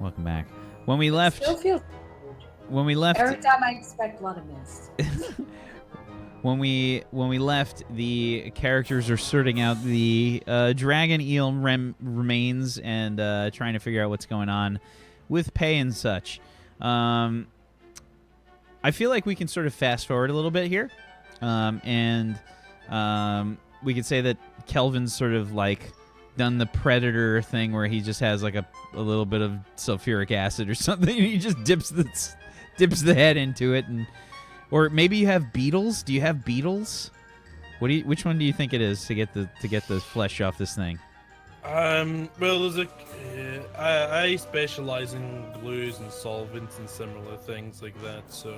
Welcome back. When we left, Still feels every time I expect blood of mist. when we left, the characters are sorting out the dragon eel remains and trying to figure out what's going on with pay and such. I feel like we can sort of fast forward a little bit here, and we could say that Kelvin's sort of like done the predator thing where he just has like a little bit of sulfuric acid or something. And he just dips the head into it, and or maybe you have beetles. Do you have beetles? Which one do you think it is to get the flesh off this thing? Well, there's I specialize in glues and solvents and similar things like that. So,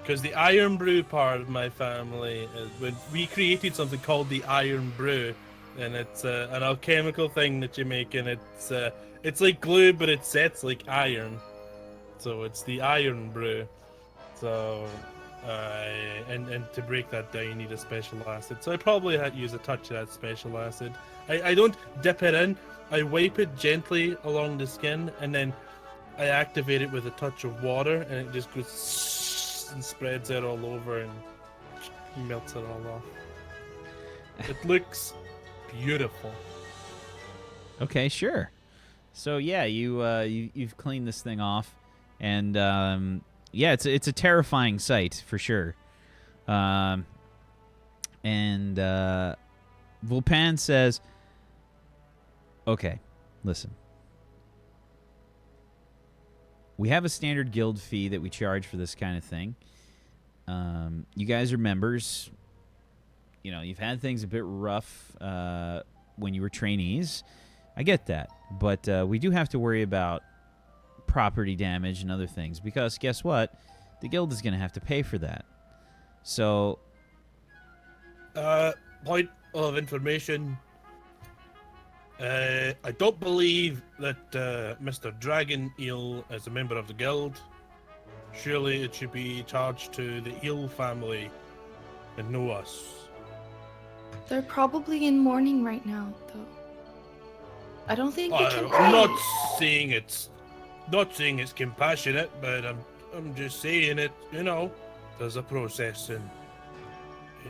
because the iron brew part of my family, when we created something called the iron brew, and it's an alchemical thing that you make, and it's like glue, but it sets like iron. So it's the iron brew. So, and to break that down, you need a special acid. So I probably had to use a touch of that special acid. I don't dip it in. I wipe it gently along the skin, and then I activate it with a touch of water, and it just goes and spreads it all over and melts it all off. It looks beautiful. Okay, sure. So yeah, you've cleaned this thing off, and yeah, it's a terrifying sight for sure. And Vulpan says, "Okay, listen. We have a standard guild fee that we charge for this kind of thing. You guys are members. You know, you've had things a bit rough when you were trainees. I get that. But we do have to worry about property damage and other things, because guess what? The guild is going to have to pay for that. So... point of information. I don't believe that Mr. Dragon Eel is a member of the guild. Surely it should be charged to the Eel family and no us. They're probably in mourning right now, though. I don't think they can I'm pay. not saying it's compassionate, but I'm just saying it. You know, there's a process, and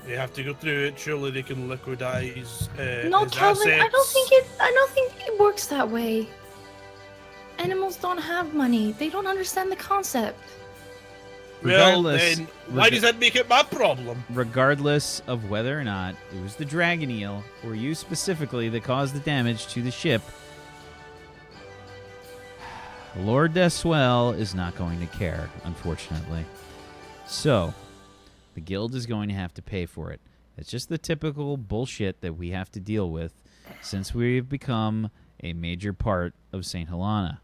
they have to go through it. Surely they can liquidize No, his Calvin, assets. I don't think it works that way. Animals don't have money. They don't understand the concept. Well, then why does that make it my problem? Regardless of whether or not it was the dragon eel or you specifically that caused the damage to the ship, Lord Deswell is not going to care, unfortunately. So, the guild is going to have to pay for it. It's just the typical bullshit that we have to deal with since we've become a major part of St. Helena.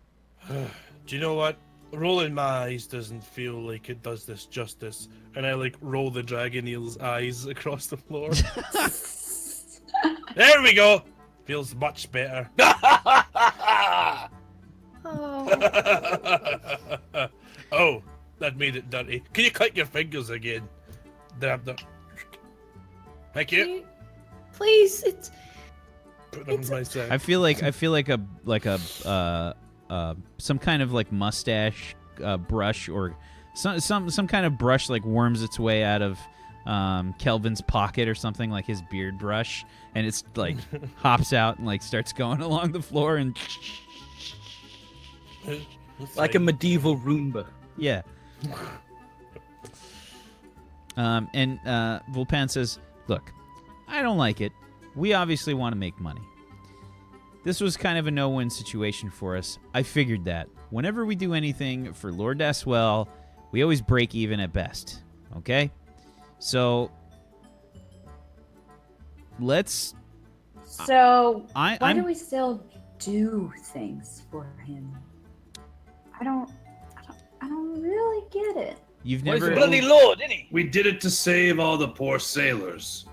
Do you know what? Rolling my eyes doesn't feel like it does this justice, and I roll the dragon eel's eyes across the floor. There we go. Feels much better. Oh. Oh, that made it dirty. Can you click your fingers again? Thank you. Please, it's Put them on myself. I feel like some kind of mustache brush or some kind of brush worms its way out of Kelvin's pocket or something, like his beard brush, and it's hops out and starts going along the floor and like a medieval Roomba. Yeah. And Vulpan says, "Look, I don't like it. We obviously want to make money. This was kind of a no-win situation for us. I figured that. Whenever we do anything for Lord Daswell, we always break even at best. Okay? So, let's... So, why do we still do things for him? I don't really get it. You've Well, he's never... a bloody lord, isn't he? We did it to save all the poor sailors.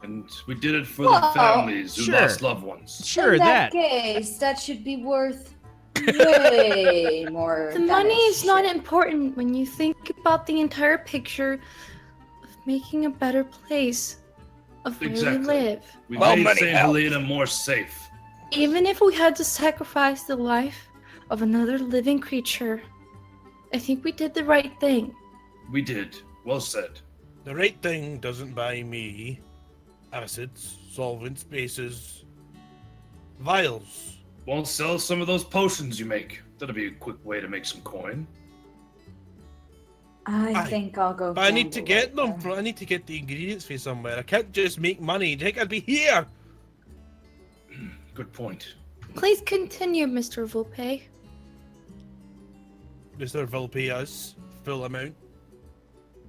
And we did it for Well, the families who sure. lost loved ones. Sure, In that. case, that should be worth way more. the than money it is not should. important when you think about the entire picture of making a better place of where we Exactly. live. We Well, made money St. helps. Helena more safe. Even if we had to sacrifice the life of another living creature, I think we did the right thing. We did. Well said. The right thing doesn't buy me acids, solvents, bases, vials. Won't sell some of those potions you make. That'll be a quick way to make some coin. I think I'll go. But I need to gamble get right them. then. I need to get the ingredients for somewhere. I can't just make money. Do you think I'd be here? Good point. Please continue, Mr. Volpe. Mr. Volpea's full amount.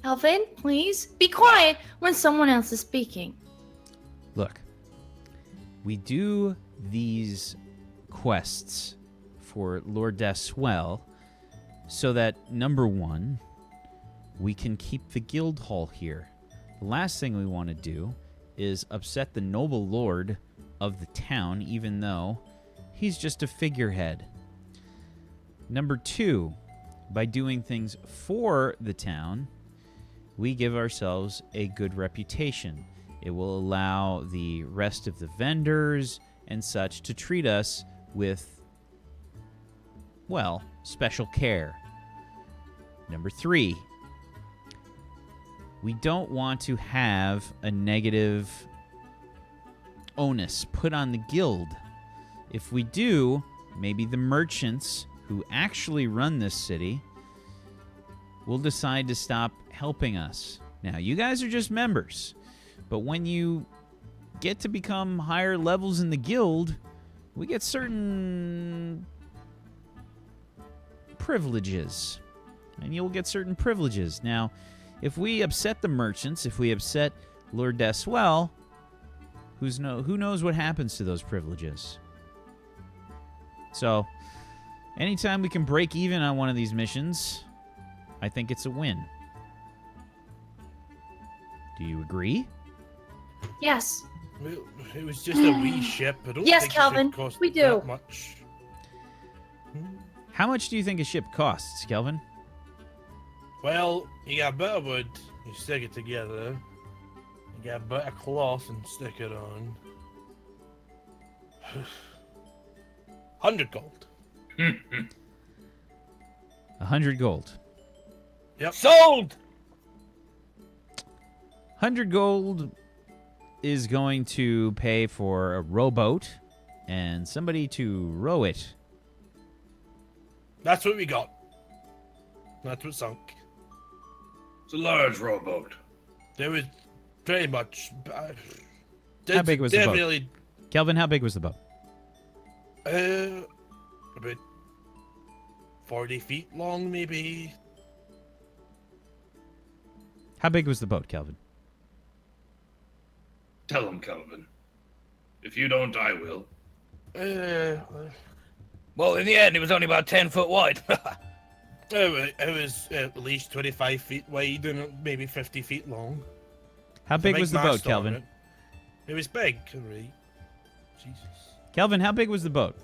Alvin, please be quiet when someone else is speaking. Look, we do these quests for Lord Daswell so that, number one, we can keep the guild hall here. The last thing we want to do is upset the noble lord of the town, even though he's just a figurehead. Number two, by doing things for the town, we give ourselves a good reputation. It will allow the rest of the vendors and such to treat us with, well, special care. Number three, we don't want to have a negative onus put on the guild. If we do, maybe the merchants who actually run this city will decide to stop helping us. Now, you guys are just members, but when you get to become higher levels in the guild, we get certain privileges, and you'll get certain privileges. Now, if we upset the merchants, if we upset Lord Daswell, who knows what happens to those privileges? So, anytime we can break even on one of these missions, I think it's a win. Do you agree? Yes. Well, it was just a wee ship. I don't Yes, think Calvin, it should cost we do. that much. How much do you think a ship costs, Kelvin? Well, you got a bit of wood, you stick it together. You got a bit of cloth and stick it on. 100 gold. 100 gold. Yep. Sold! 100 gold is going to pay for a rowboat and somebody to row it. That's what we got. That's what sunk. It's a large rowboat. There was pretty much. How big was the boat? Really, Kelvin, how big was the boat? about 40 feet long, maybe. How big was the boat, Kelvin? Tell him, Calvin. If you don't, I will. Well, in the end, it was only about 10 foot wide. It was at least 25 feet wide and maybe 50 feet long. How With a big was the mast boat, on Kelvin? it. It was big, right? Jesus. Kelvin, how big was the boat?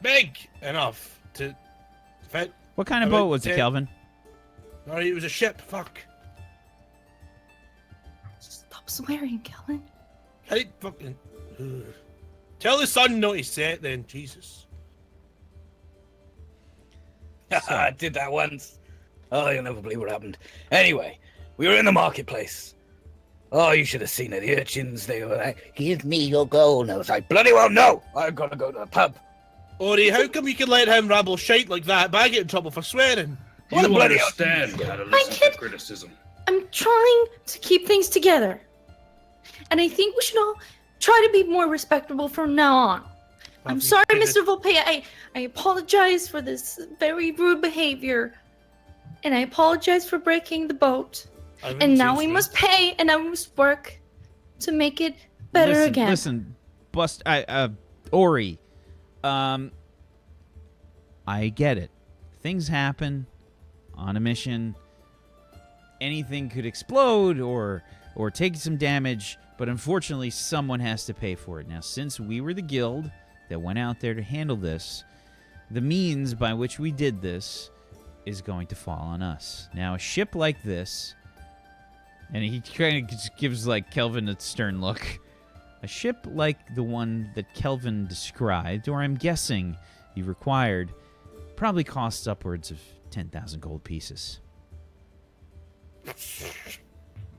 Big enough to fit. What kind of About boat was it, 10 Kelvin? Alright, it was a ship. Fuck. Stop swearing, Calvin. Hey, fucking. Ugh. Tell the son not to say it then, Jesus. I did that once. Oh, you'll never believe what happened. Anyway, we were in the marketplace. Oh, you should have seen it. The urchins, they were like, give me your gold. And I was like, bloody well, no! I've got to go to the pub. Ori, how come you can let him rabble shite like that, but I get in trouble for swearing? What a You bloody understand how to listen kid- to criticism. I'm trying to keep things together. And I think we should all try to be more respectable from now on. I'm sorry, Mr. Volpe. I apologize for this very rude behavior. And I apologize for breaking the boat. And now we must pay, and I must work to make it better again. Listen, Ori. I get it. Things happen on a mission. Anything could explode or take some damage, but unfortunately someone has to pay for it. Now, since we were the guild that went out there to handle this, the means by which we did this is going to fall on us. Now, a ship like this, and he kind of just gives like Kelvin a stern look. A ship like the one that Kelvin described, or I'm guessing you required, probably costs upwards of 10,000 gold pieces.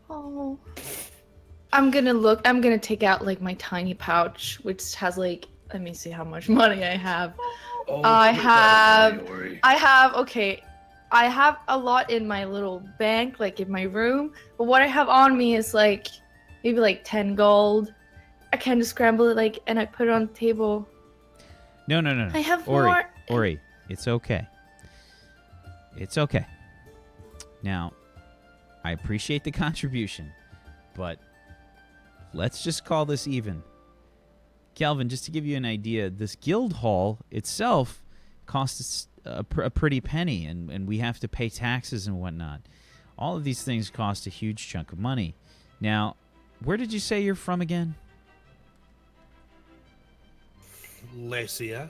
Oh. I'm gonna take out like my tiny pouch, which has like, let me see how much money I have. Oh, I put that have, away, Ori. I have a lot in my little bank, like in my room, but what I have on me is like, maybe like 10 gold. I kind of scramble it like, and I put it on the table. No. I have Ori, more. Ori, it's okay. It's okay. Now, I appreciate the contribution, but let's just call this even. Kelvin, just to give you an idea, this guild hall itself costs us a pretty penny, and we have to pay taxes and whatnot. All of these things cost a huge chunk of money. Now, where did you say you're from again? Lesia.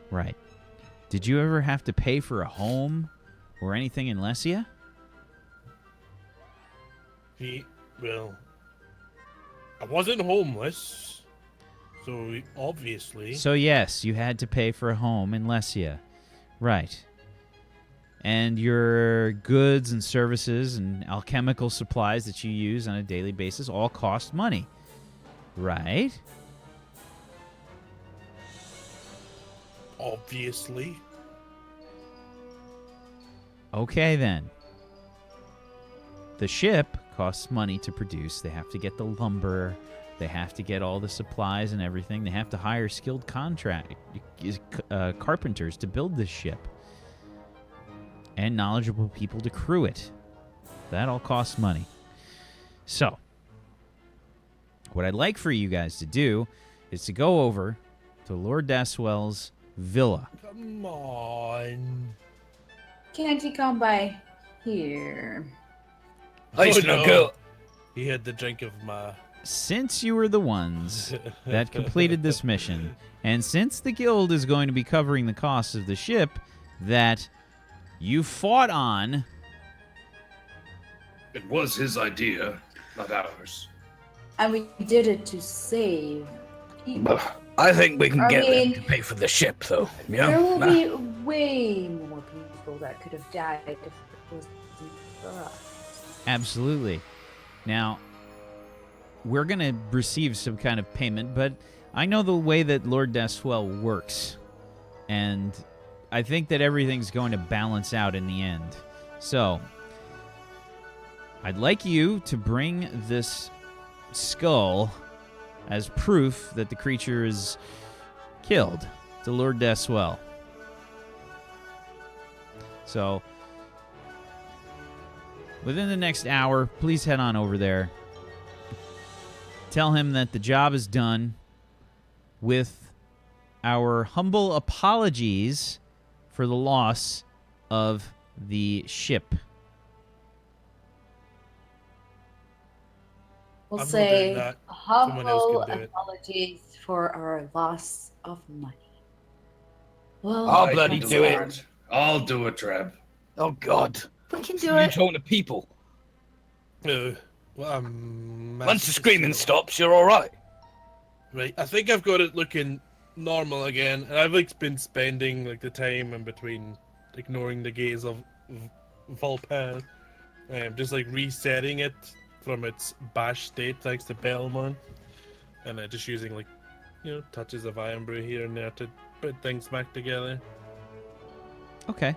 Right. Did you ever have to pay for a home or anything in Lesia? Well, I wasn't homeless, so obviously. So yes, you had to pay for a home in Lesia. Right. And your goods and services and alchemical supplies that you use on a daily basis all cost money. Right? Obviously. Okay, then. The ship costs money to produce. They have to get the lumber. They have to get all the supplies and everything. They have to hire skilled carpenters to build this ship. And knowledgeable people to crew it. That all costs money. So, what I'd like for you guys to do is to go over to Lord Daswell's villa. Come on. Can't you come by here? I used to know girl. He had the drink of my. Since you were the ones that completed this mission, and since the guild is going to be covering the costs of the ship that you fought on, It was his idea, not ours. And we did it to save people. I think we can I get mean, them to pay for the ship, though. You There know? will be way more people that could have died if it wasn't for us. absolutely. Now, we're going to receive some kind of payment, but I know the way that Lord Daswell works, and I think that everything's going to balance out in the end. So, I'd like you to bring this skull as proof that the creature is killed to Lord Daswell. So, within the next hour, please head on over there. Tell him that the job is done, with our humble apologies for the loss of the ship. We'll I'm not doing say that. Someone else humble can do it. apologies for our loss of money. Well, I'll I bloody can do it. I'll do it, Treb. Oh, God. We can do You it. talking to people. Well, Once the screaming stops, you're all right. Right, I think I've got it looking normal again, and I've like been spending like the time in between ignoring the gaze of Volpin, just like resetting it from its bash state thanks to Belmont, and just using like, touches of Iron Brew here and there to put things back together. Okay.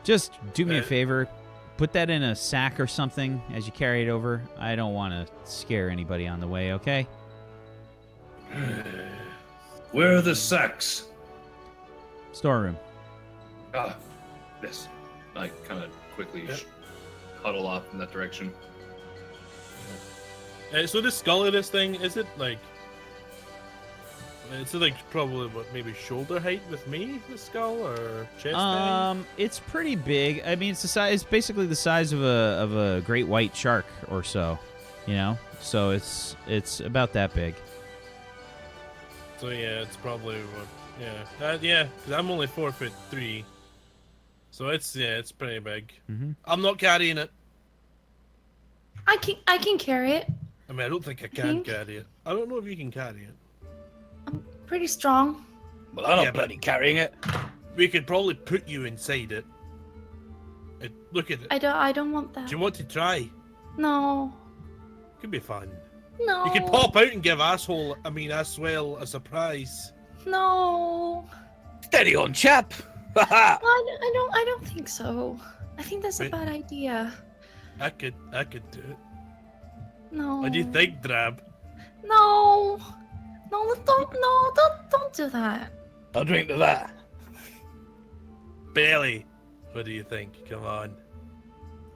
Just do me a favor. Put that in a sack or something as you carry it over. I don't want to scare anybody on the way, okay? Where are the sacks? Storeroom. Ah, yes. I kind of quickly huddle off in that direction. So the skull of this thing, is it like... It's like probably maybe shoulder height with me, the skull, or chest height? It's pretty big. I mean, it's basically the size of a great white shark or so, So it's about that big. So yeah, it's probably what? Yeah, because I'm only 4'3", so it's pretty big. Mm-hmm. I'm not carrying it. I can carry it. I mean, I don't think I can Think? carry it. I don't know if you can carry it. I'm pretty strong. Well, I'm Yeah, not but- bloody carrying it. We could probably put you inside it. Look at it. I don't want that. Do you want to try? No. Could be fun. No. You could pop out and give Aswell a surprise. No. Steady on, chap. Haha. I don't think so. I think that's a Wait. bad idea. I could do it. No. What do you think, Drab? No. Don't do that. I'll drink to that. Bailey, what do you think? Come on.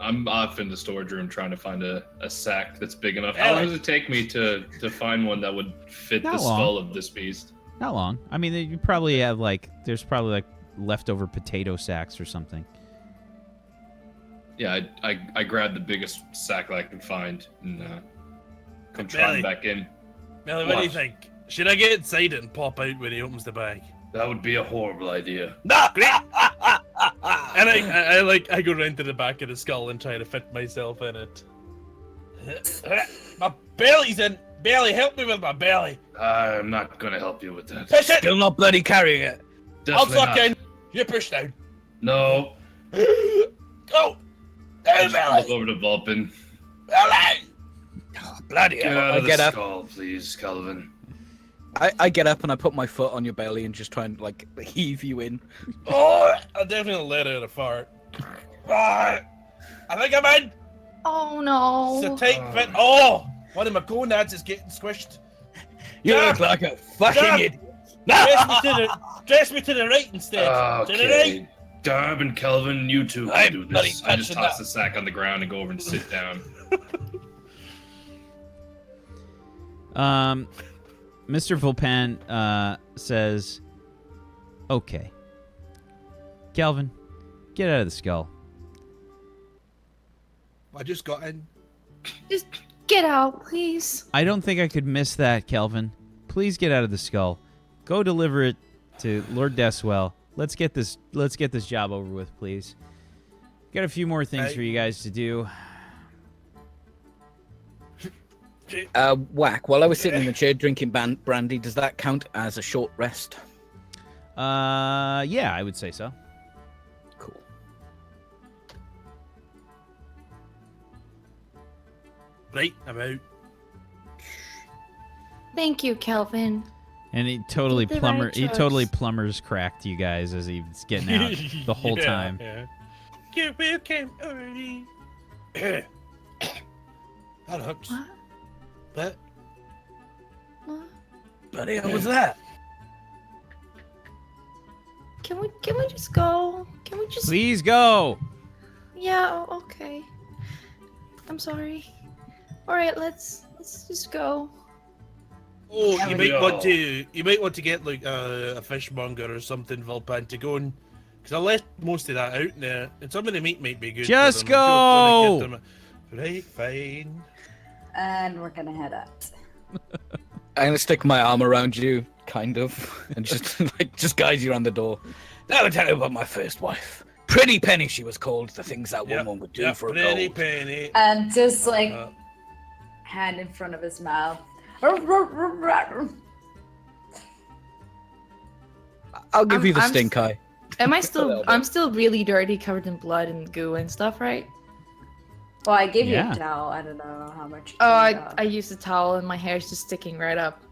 I'm off in the storage room trying to find a sack that's big enough. Yeah, How long like- does it take me to find one that would fit the Not long. skull of this beast? Not long. I mean, you probably have there's probably leftover potato sacks or something. Yeah, I grabbed the biggest sack that I could find and come Belly. trotting back in. Melly, what do you What? think? Should I get inside it and pop out when he opens the bag? That would be a horrible idea. And I go round to the back of the skull and try to fit myself in it. My belly's in. Belly, help me with my belly. I'm not gonna help you with that. Push it. Still not bloody carrying it. I'll Definitely suck not. in. You push down. No. Go. Just Down, walk belly. over to Vulpin. Belly. Bloody Get hell. out I of the get up. skull, please, Calvin. I get up and I put my foot on your belly and just try and like heave you in. Oh, I definitely let out a fart. Ah, I think I'm in. Oh no. It's a tight fit. Oh, one of my gonads is getting squished. You Damn. look like a fucking Damn. idiot. Dress me to the right instead. To the right. Okay. Darb and Kelvin, you two I'm can do bloody this. I just touching toss that. the sack on the ground and go over and sit down. Mr. Vulpan says, "Okay, Calvin, get out of the skull." I just got in. Just get out, please. I don't think I could miss that, Kelvin. Please get out of the skull. Go deliver it to Lord Deswell. Let's get this job over with, please. Got a few more things for you guys to do. Whack, while I was sitting in the chair drinking brandy, does that count as a short rest? Yeah, I would say so. Cool. Right, I'm out. Thank you, Kelvin. And he totally Did the right he choice. totally plumbers cracked you guys as he was getting out the whole Yeah, time. Yeah. You will come early. That hurts. What? That. What? Bloody hell was that? Can we just go? Can we just? Please go. Yeah. Okay. I'm sorry. All right. Let's just go. Oh, There you we might go. want to get like a fishmonger or something, Vulpan, to go and because I left most of that out there, and some of the meat might be good. for Just them. I'm sure go! it's gonna get them- Right, fine. And we're gonna head out. I'm gonna stick my arm around you, kind of, and just guide you around the door. Let me tell you about my first wife. Pretty Penny, she was called. The things that Yep, woman would do yep, for a pretty gold. penny. And just like Uh, hand in front of his mouth. I'll give you the I'm stink eye. Am I A little still? bit. I'm still really dirty, covered in blood and goo and stuff, right? Well, I gave Yeah. you a towel. I don't know how much. Oh, you I used a towel and my hair's just sticking right up.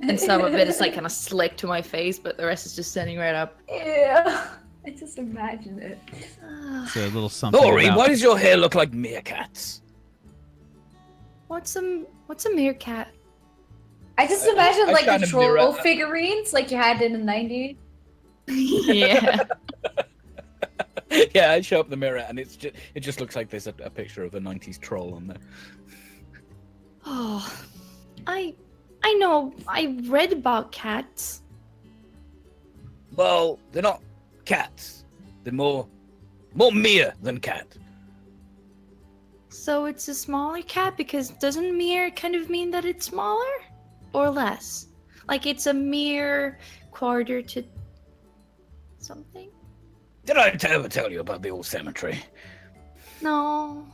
And some of it is like kind of slick to my face, but the rest is just standing right up. Yeah. I just imagine it. So a little something. Lori, about- why does your hair look like meerkats? What's a meerkat? I just imagine I like found the a mirror. troll figurines like you had in the 90s. Yeah. Yeah, I show up the mirror and it just looks like there's a picture of a 90s troll on there. Oh, I know. I read about cats. Well, they're not cats. They're more mere than cat. So it's a smaller cat because doesn't mere kind of mean that it's smaller or less? Like it's a mere quarter to something? Did I ever tell you about the old cemetery? No.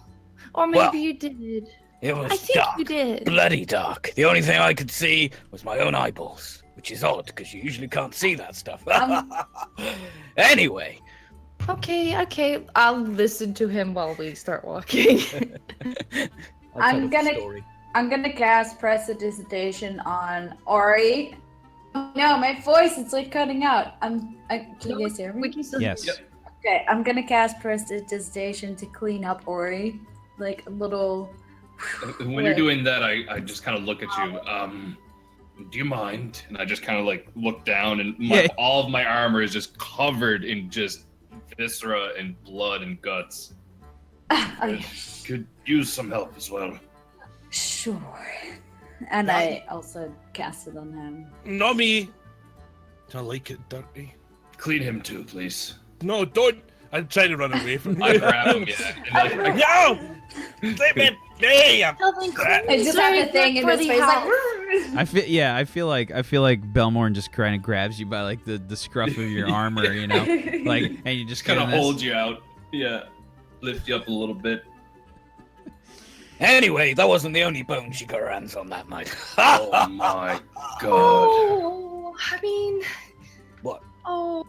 Or maybe Well- you did. It was I think dark, you did. bloody dark. The only thing I could see was my own eyeballs, which is odd because you usually can't see that stuff. Anyway, Okay. I'll listen to him while we start walking. I'm gonna cast Prestidigitation on Ori. Oh, no, my voice is like cutting out. Can you guys hear me? We can still Yes. Yep. Okay, I'm gonna cast Prestidigitation to clean up Ori. Like a little. When you're doing that, I just kind of look at you. Do you mind? And I just kind of like look down, and all of my armor is just covered in just viscera and blood and guts. Could use some help as well. Sure. And I also cast it on him. Not me. I like it dirty. Clean him too, please. No, don't. I'm trying to run away from I you. grab him, yeah. And No! Leave me be! I just have the thing in his face like. I feel like Belmorn just kind of grabs you by like the scruff of your armor, you know, like, and you just kind of hold you out. Yeah, lift you up a little bit. Anyway, that wasn't the only bone she got her hands on that night. Oh my god. Oh, I mean, What? Oh,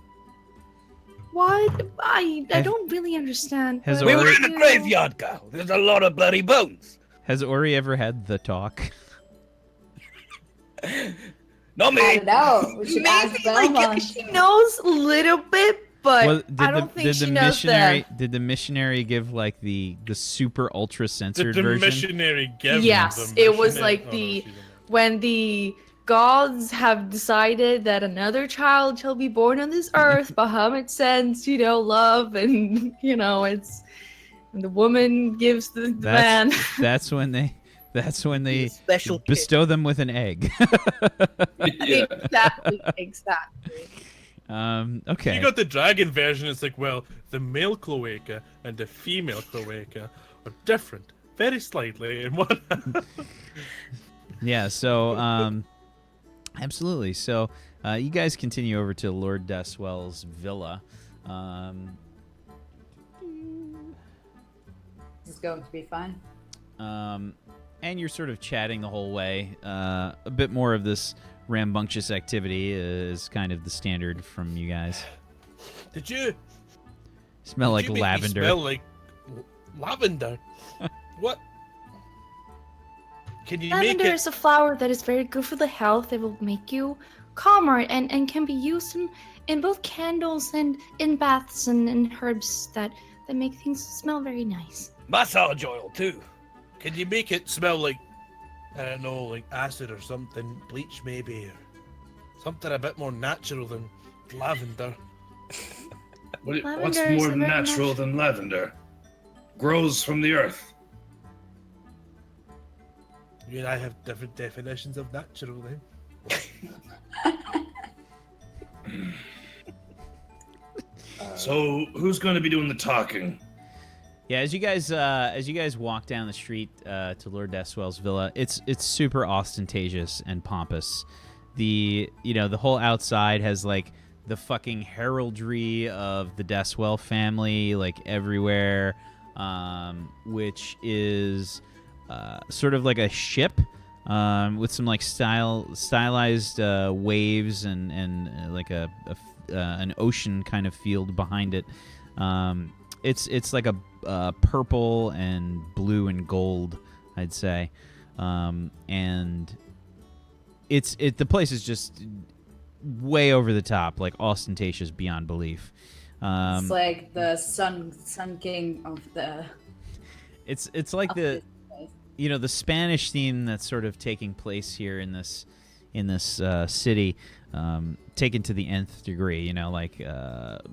what? I don't really understand. Has but We were Ori- in a graveyard, girl. There's a lot of bloody bones. Has Ori ever had the talk? Not I me. don't know. We should ask Maybe Belmont. she knows a little bit, but Well, I don't think she knows that. Did the missionary give like the super ultra censored Did the version? missionary give Yes, the it was missionary- like oh, no, the- she's in there. When the gods have decided that another child shall be born on this earth, Bahamut sends, love, and and the woman gives the man. That's when they Special kid. bestow them with an egg. Yeah. Exactly. Okay. You got the dragon version. It's like, well, the male cloaca and the female cloaca are different, very slightly, and what? Yeah, so absolutely. So you guys continue over to Lord Deswell's villa. This is going to be fun. And you're sort of chatting the whole way. A bit more of this rambunctious activity is kind of the standard from you guys. Did you Smell like did you make me lavender. Smell like lavender. What? Can you Lavender make it? is a flower that is very good for the health. It will make you calmer and can be used in both candles and in baths and herbs that make things smell very nice. Massage oil, too. Can you make it smell like, I don't know, like acid or something, bleach maybe, or something a bit more natural than lavender? What's Lavender is more a very natural than lavender? Grows from the earth. You and I have different definitions of natural then. So who's going to be doing the talking? Yeah, as you guys walk down the street to Lord Deswell's villa, it's super ostentatious and pompous. The whole outside has like the fucking heraldry of the Deswell family like everywhere, which is sort of like a ship with some like stylized waves and like an ocean kind of field behind it. It's like a purple and blue and gold, I'd say, and the place is just way over the top, like ostentatious beyond belief. It's like the Sun King of the. It's like the Spanish theme that's sort of taking place here in this city, taken to the nth degree. Like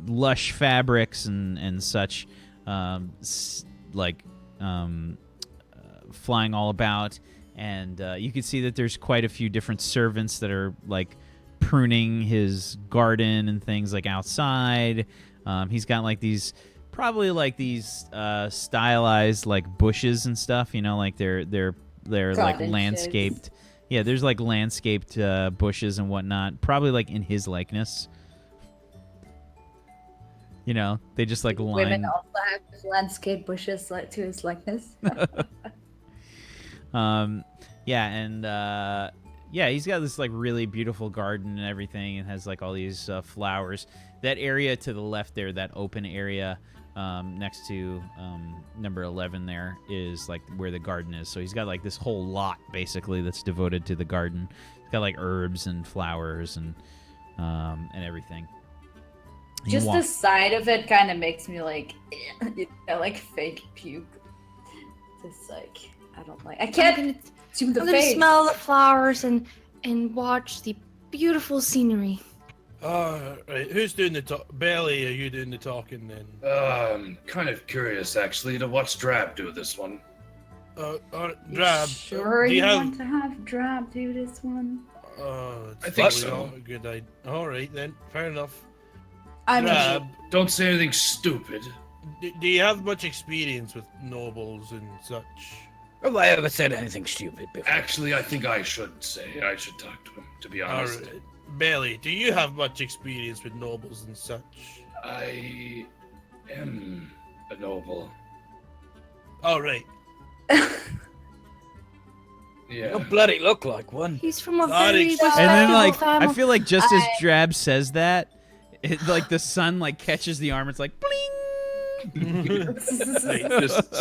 lush fabrics and such, flying all about, and you can see that there's quite a few different servants that are like pruning his garden and things like outside. He's got like these. Probably like these stylized like bushes and stuff, like they're like landscaped. Yeah, there's like landscaped bushes and whatnot. Probably like in his likeness. They just like line. Women also have landscape bushes like to his likeness. Yeah, and yeah, he's got this like really beautiful garden and everything, and has like all these flowers. That area to the left there, that open area next to number 11 there, is like where the garden is. So he's got like this whole lot basically that's devoted to the garden. He's got like herbs and flowers and everything. Just the sight of it kind of makes me like, like fake puke. Just like, I don't like. I can't do the I'm face. gonna smell the flowers and watch the beautiful scenery. Right. Who's doing the talk? Belly, are you doing the talking then? I'm kind of curious, actually, to watch Drab do this one. Drab. Sure, you want to have Drab do this one? I think so. Not a good idea. All right then, fair enough. Drab, don't say anything stupid. Do you have much experience with nobles and such? Have I ever said anything stupid before? Actually, I think I should talk to him, to be honest. All right. Belly, do you have much experience with nobles and such? I am a noble. All right. Yeah. You bloody look like one. He's from a Not very exactly. respectable And then like family. I feel like just as Drab says that, like the sun like catches the arm. It's like bling. Just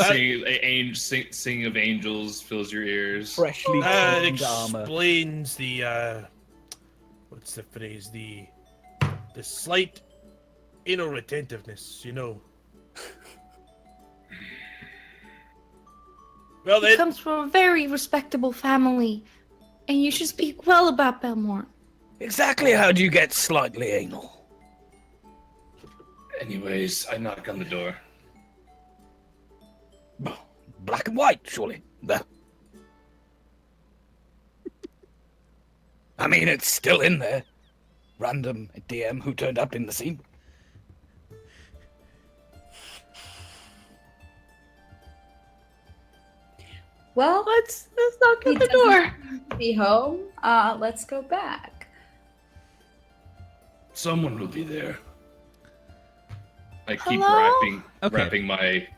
singing of angels fills your ears. Freshly It cleaned armor. explains the what's the phrase? The slight inner retentiveness, you know. Well He then, comes from a very respectable family, and you should speak well about Belmore. Exactly how do you get slightly anal? Anyways, I knock on the door. Black and white, surely. There. I mean, it's still in there. Random DM who turned up in the scene. well, Let's knock he on the doesn't door. be home. Let's go back. Someone will be there. I keep Hello? wrapping my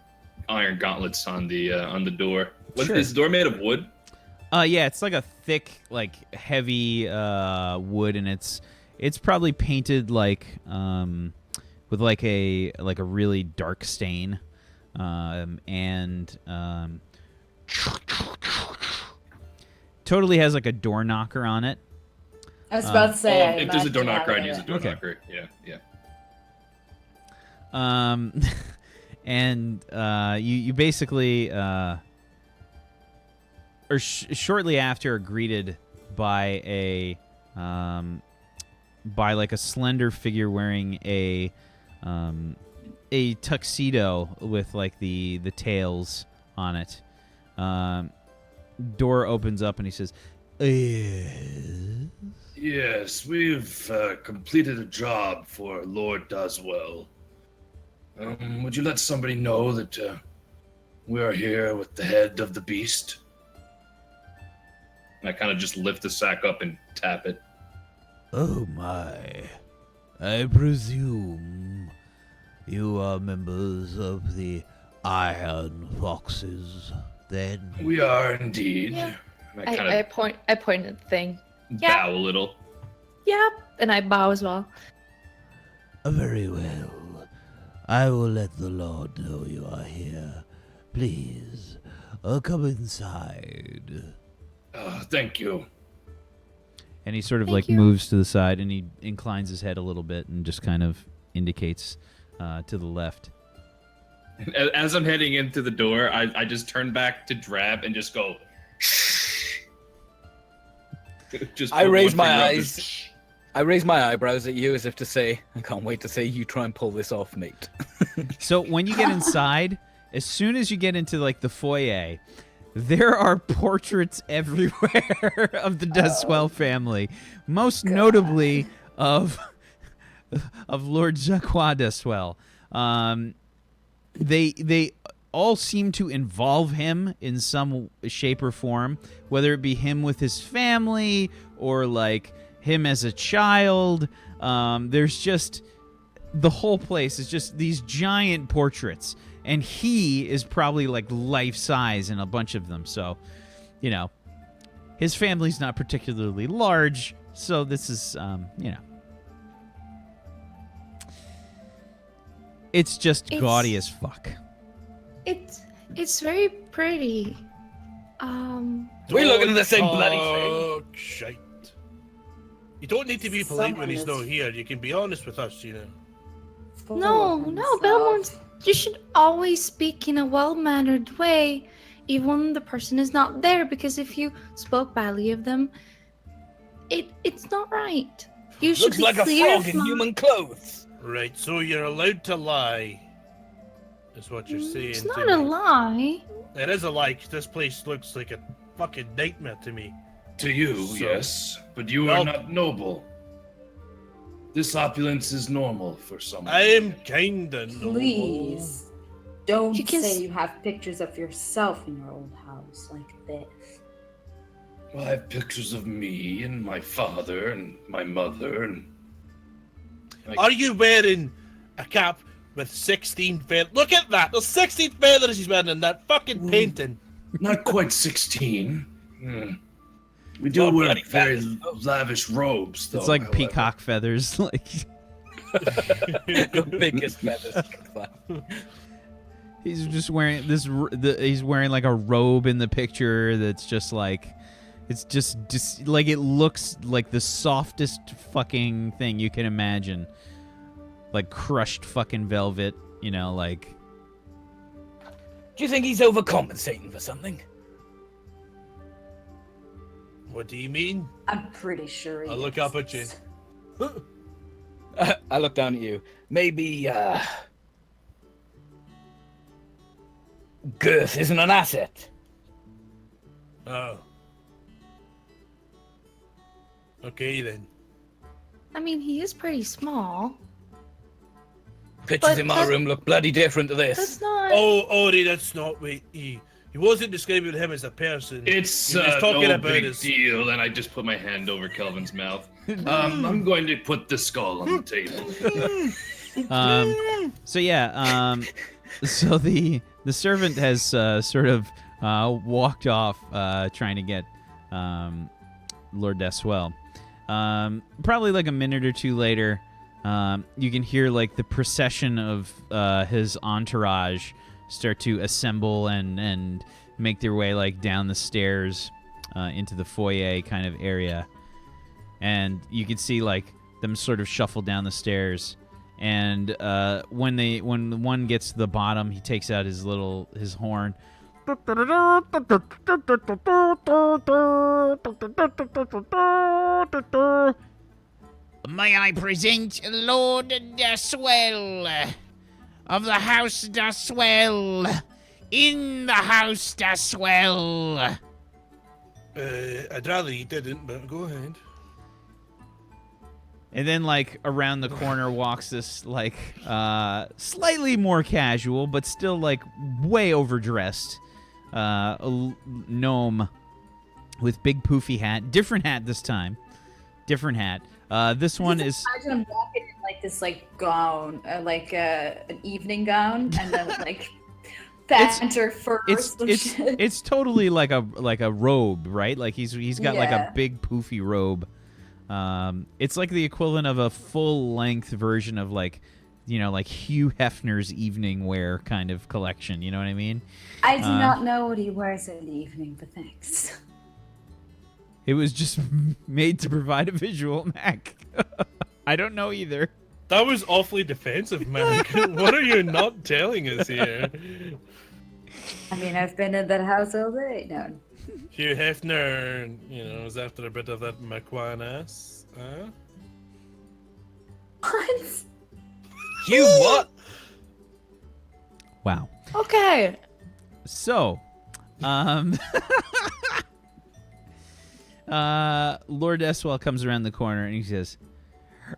iron gauntlets on the door. Sure. Is the door made of wood? Yeah, it's like a thick, like heavy wood, and it's probably painted like with like a really dark stain, and totally has like a door knocker on it. I was about to say. I If there's a door imagine knocker, I'd having use a door Okay. knocker. Yeah. And you basically or shortly after are greeted by like a slender figure wearing a tuxedo with like the tails on it. Door opens up and he says, Yes, we've completed a job for Lord Doswell. Would you let somebody know that we are here with the head of the beast? And I kind of just lift the sack up and tap it. Oh my. I presume you are members of the Iron Foxes, then? We are indeed. Yeah. And I kind I of point at the thing. bow a little. Yep. And I bow as well. Very well. I will let the Lord know you are here. Please, come inside. Thank you. and he sort of Thank like you. moves to the side and he inclines his head a little bit and just kind of indicates to the left. As I'm heading into the door, I just turn back to Drab and just go. Just I put raise one my finger up eyes. and- I raise my eyebrows at you as if to say, I can't wait to say you try and pull this off, mate. So when you get inside, as soon as you get into like the foyer, there are portraits everywhere of the Duswell family, most notably of Lord Jacques Duswell. They all seem to involve him in some shape or form, whether it be him with his family or like him as a child. There's just the whole place is just these giant portraits, and he is probably like life size in a bunch of them. So you know, his family's not particularly large, so this is, you know, it's just gaudy as fuck. It's very pretty. We're looking at the same bloody thing. Shite. You don't need to be polite when he's not here. You can be honest with us, you know. No, Belmont, you should always speak in a well-mannered way, even when the person is not there, because if you spoke badly of them, it's not right. You should Looks like a frog in human clothes. Right, so you're allowed to lie, is what you're saying. It's not a lie. It is a lie. This place looks like a fucking nightmare to me. To you, yes, but you are not noble. This opulence is normal for someone. I am kinda noble. Please, don't say you have pictures of yourself in your old house like this. Well, I have pictures of me and my father and my mother and... Are you wearing a cap with 16 feathers? Look at that! There's 16 feathers he's wearing in that fucking painting. Not quite 16. We do wear very lavish robes, though. It's like peacock feathers, like the biggest feathers. He's just wearing this. He's wearing like a robe in the picture that's just like, it's just like it looks like the softest fucking thing you can imagine, like crushed fucking velvet. You know, like. Do you think he's overcompensating for something? What do you mean? I'm pretty sure I'll look up at you. I look down at you. Maybe, girth isn't an asset. Oh. Okay, then. I mean, he is pretty small. Pictures in my room look bloody different to this. That's not... Oh, Ori, that's not what he wasn't describing him as a person. It's talking no about big deal, and I just put my hand over Kelvin's mouth. I'm going to put the skull on the table. So yeah, so the servant has sort of walked off, trying to get Lord Deswell. Probably like a minute or two later, you can hear like the procession of his entourage start to assemble and make their way like down the stairs into the foyer kind of area, and you can see like them sort of shuffle down the stairs, and when one gets to the bottom, he takes out his horn. May I present Lord Deswell of the House Deswell, in the House Deswell. I'd rather he didn't, but go ahead. And then, like, around the corner walks this, like, slightly more casual, but still, like, way overdressed gnome with big poofy hat. Different hat this time. Different hat. This one is... Imagine him walking in, like, this, like, gown, like, an evening gown, and then, like, banter first. It's totally like a robe, right? Like, he's got, like, a big poofy robe. It's like the equivalent of a full-length version of, like, you know, like Hugh Hefner's evening wear kind of collection. You know what I mean? I do not know what he wears in the evening, but thanks. It was just made to provide a visual, Mac. I don't know either. That was awfully defensive, Mac. What are you not telling us here? I mean, I've been in that house all day. No. Hugh Hefner, you know, is after a bit of that McQuan-ass. Huh? What? Hugh what? Wow. Okay. So, Lord Eswell comes around the corner and he says,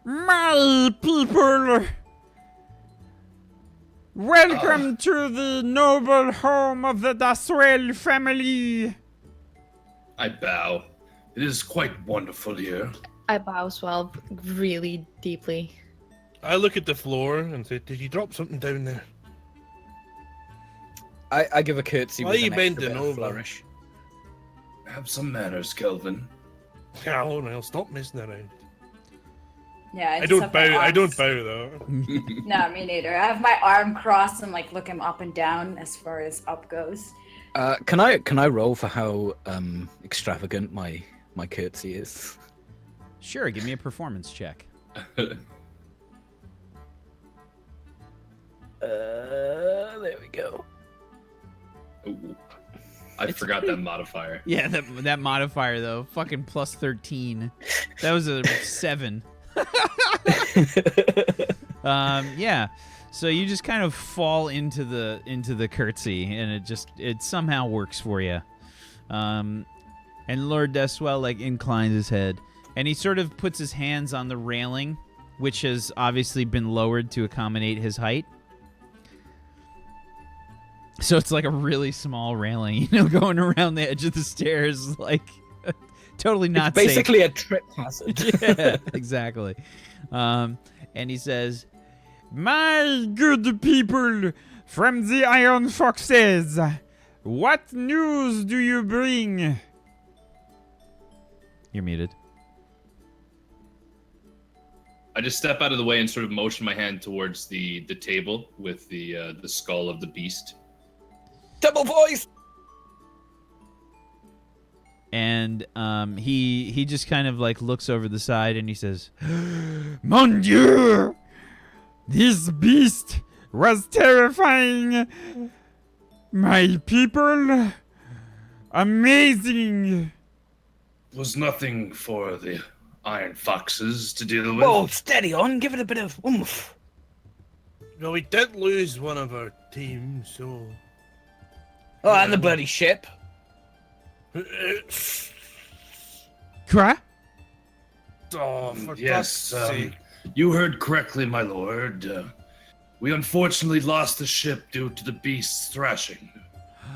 "My people, welcome to the noble home of the Daswell family." I bow. It is quite wonderful here. I bow as well, really deeply. I look at the floor and say, "Did you drop something down there?" I give a curtsy. Why with are you an extra bending bit of over? flourish. Have some manners, Kelvin. Oh, no, stop messing around. Yeah, I don't bow. I don't bow though. No, me neither. I have my arm crossed and like look him up and down as far as up goes. Can I roll for how extravagant my curtsy is? Sure, give me a performance check. There we go. Ooh. I forgot that modifier. Yeah, that modifier though, fucking plus 13. That was a 7. Yeah. So you just kind of fall into the curtsy, and it somehow works for you. And Lord Deswell like inclines his head, and he sort of puts his hands on the railing, which has obviously been lowered to accommodate his height. So it's like a really small railing, going around the edge of the stairs, like totally not it's basically safe. a trip hazard. Yeah, exactly. And he says, "My good people from the Iron Foxes, what news do you bring?" You're muted. I just step out of the way and sort of motion my hand towards the table with the skull of the beast. Double voice. And he just kind of like looks over the side and he says, "Mon Dieu! This beast was terrifying. My people, amazing." It was nothing for the Iron Foxes to deal with. Whoa, steady on. Give it a bit of oomph. No, we did lose one of our team, so. Oh, and the bloody ship. Quoi? Oh, for yes, fuck's sake. You heard correctly, my lord. We unfortunately lost the ship due to the beast's thrashing.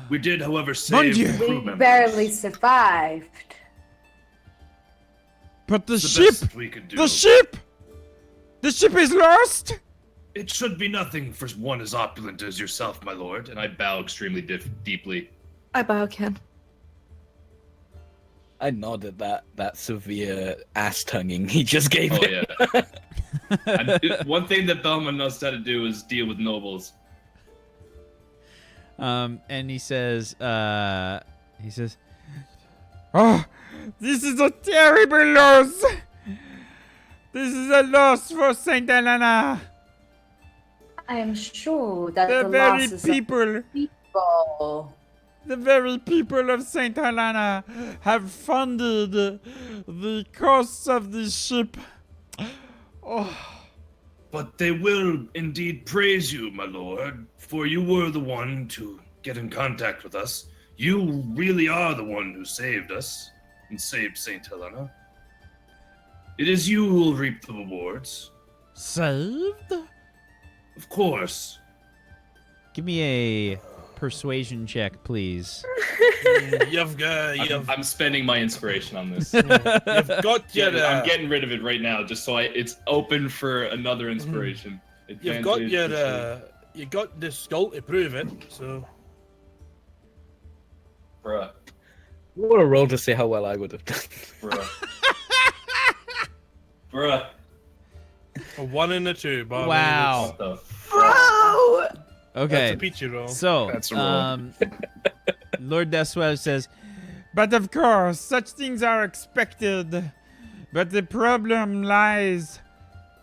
We did, however, save the crew We members. barely survived. But the It's ship! best we could do. The ship! The ship is lost? It should be nothing for one as opulent as yourself, my lord. And I bow extremely deeply. I bow again. I nodded that severe ass tonguing he just gave Oh, it. yeah. One thing that Bellman knows how to do is deal with nobles. And he says, "Oh, this is a terrible loss. This is a loss for Saint Helena. I am sure that The the very losses people, of people. the very people of Saint Helena have funded the costs of this ship. Oh." But they will indeed praise you, my lord, for you were the one to get in contact with us. You really are the one who saved us and saved St. Helena. It is you who will reap the rewards. Saved? Of course. Give me a persuasion check, please. I'm spending my inspiration on this. You've got your. I'm getting rid of it right now, just so it's open for another inspiration. You've got your. You got the skull to prove it, so. Bruh. What a roll to see how well I would have done. Bruh. Bruh. A 1 and a 2, but Wow. Bro! Okay. That's a peachy roll. So, That's a roll. Lord Deswell says, "But of course, such things are expected. But the problem lies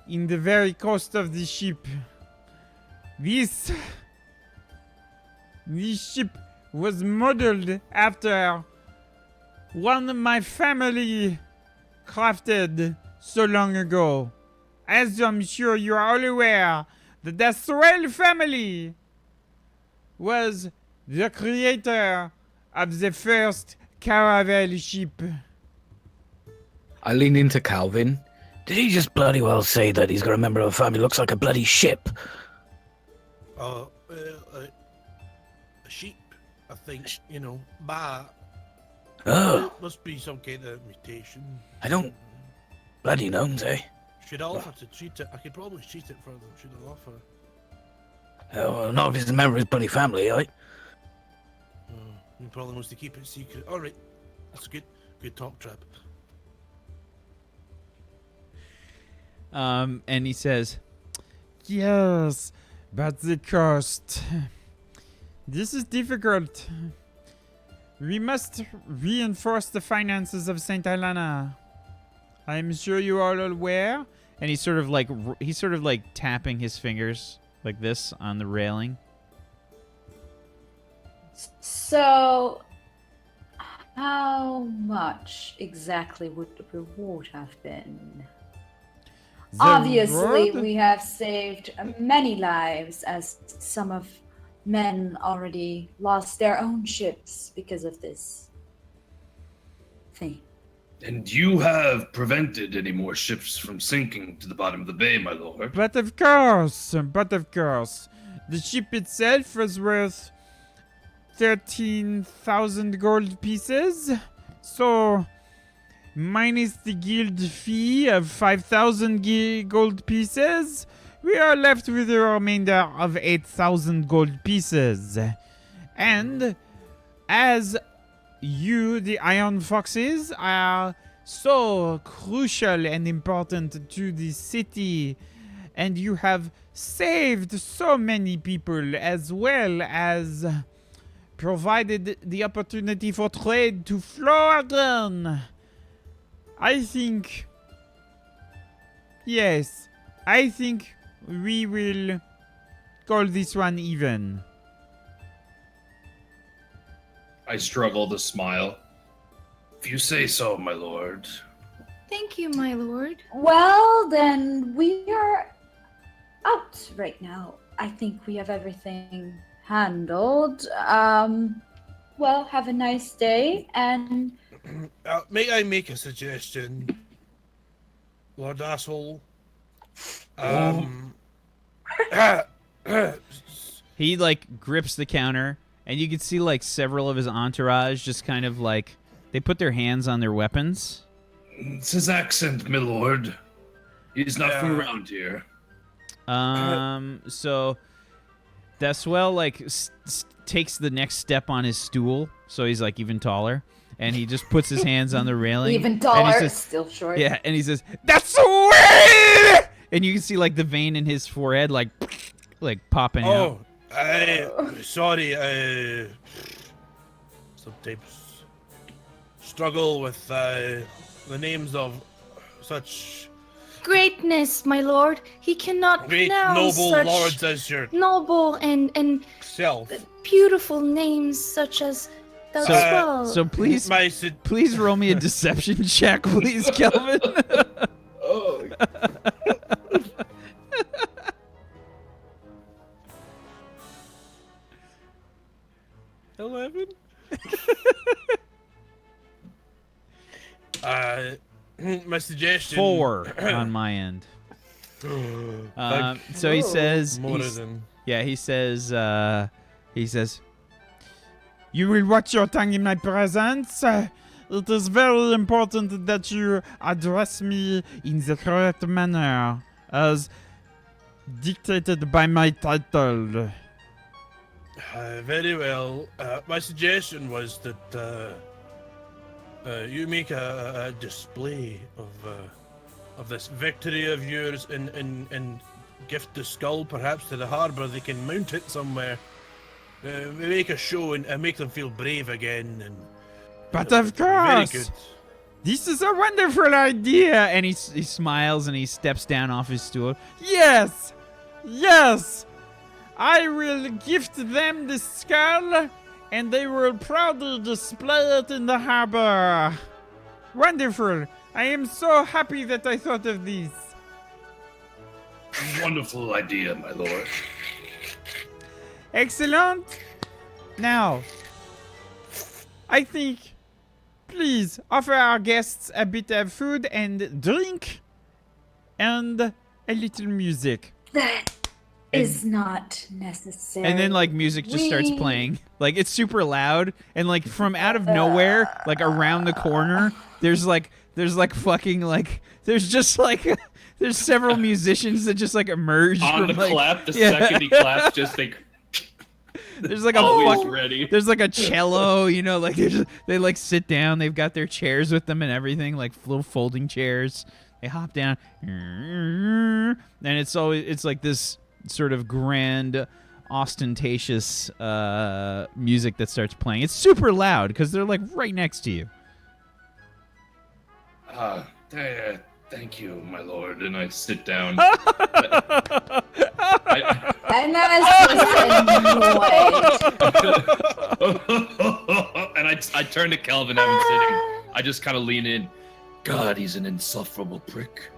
in the very cost of the ship. This ship was modeled after one my family crafted so long ago. As I'm sure you are all aware, the Deswell family was the creator of the first caravel ship." I leaned into Calvin. Did he just bloody well say that he's got a member of the family looks like a bloody ship? A sheep, I think, but Oh, must be some kind of mutation. I don't bloody know, eh? Should I offer to treat it? I could probably treat it for them. Should I offer? Oh, not if he's a member of his bloody family, eh? He probably wants to keep it secret. All right. That's a good talk trap. And he says, Yes, but the cost. This is difficult. We must reinforce the finances of Saint Helena. I'm sure you are all aware. and he's sort of like tapping his fingers like this on the railing. So, how much exactly would the reward have been? Obviously, we have saved many lives, as some of men already lost their own ships because of this thing. And you have prevented any more ships from sinking to the bottom of the bay, my lord. But of course, the ship itself was worth 13,000 gold pieces. So, minus the guild fee of 5,000 gold pieces, we are left with a remainder of 8,000 gold pieces. And as you, the Iron Foxes, are so crucial and important to the city, and you have saved so many people, as well as provided the opportunity for trade to flow again. I think we will call this one even. I struggle to smile. If you say so, my lord. Thank you, my lord. Well, then we are out right now. I think we have everything handled. Well, have a nice day, and may I make a suggestion, Lord Asshole? He like grips the counter, and you can see like several of his entourage just kind of like they put their hands on their weapons. It's his accent, my lord. He's not from around here. So Deswell like takes the next step on his stool, so he's like even taller, and he just puts his hands on the railing. even taller, says, still short. Yeah, and he says, "That's the way!" And you can see like the vein in his forehead, like popping out. Sorry. Sometimes struggle with the names of such Greatness, my lord. He cannot great pronounce noble such lords as your noble and self. beautiful names such as Deswell. So please roll me a deception check, please, Kelvin. Oh. 11. My suggestion. 4 on my end. So he says, he says, You will watch your tongue in my presence. It is very important that you address me in the correct manner, as dictated by my title. Very well. My suggestion was that you make a display of this victory of yours and gift the skull perhaps to the harbour. They can mount it somewhere. We make a show and make them feel brave again. But of course, very good. This is a wonderful idea. and he smiles and he steps down off his stool. Yes, I will gift them the skull, and they will proudly display it in the harbor. Wonderful. I am so happy that I thought of this. Wonderful idea, my lord. Excellent. Now, I think, please offer our guests a bit of food and drink and a little music. That is not necessary. And then like music just starts playing. Like it's super loud, and like from out of nowhere, like around the corner, there's several musicians that just like emerge On from the like, clap, the second he claps, just like There's like a Always ready. There's like a cello, you know, like they like sit down. They've got their chairs with them and everything, like little folding chairs. They hop down, and it's like this sort of grand, ostentatious music that starts playing. It's super loud because they're like right next to you. Thank you, my lord. And I sit down. I'm as annoyed. And I turn to Kelvin. I'm sitting. I just kind of lean in. God, he's an insufferable prick.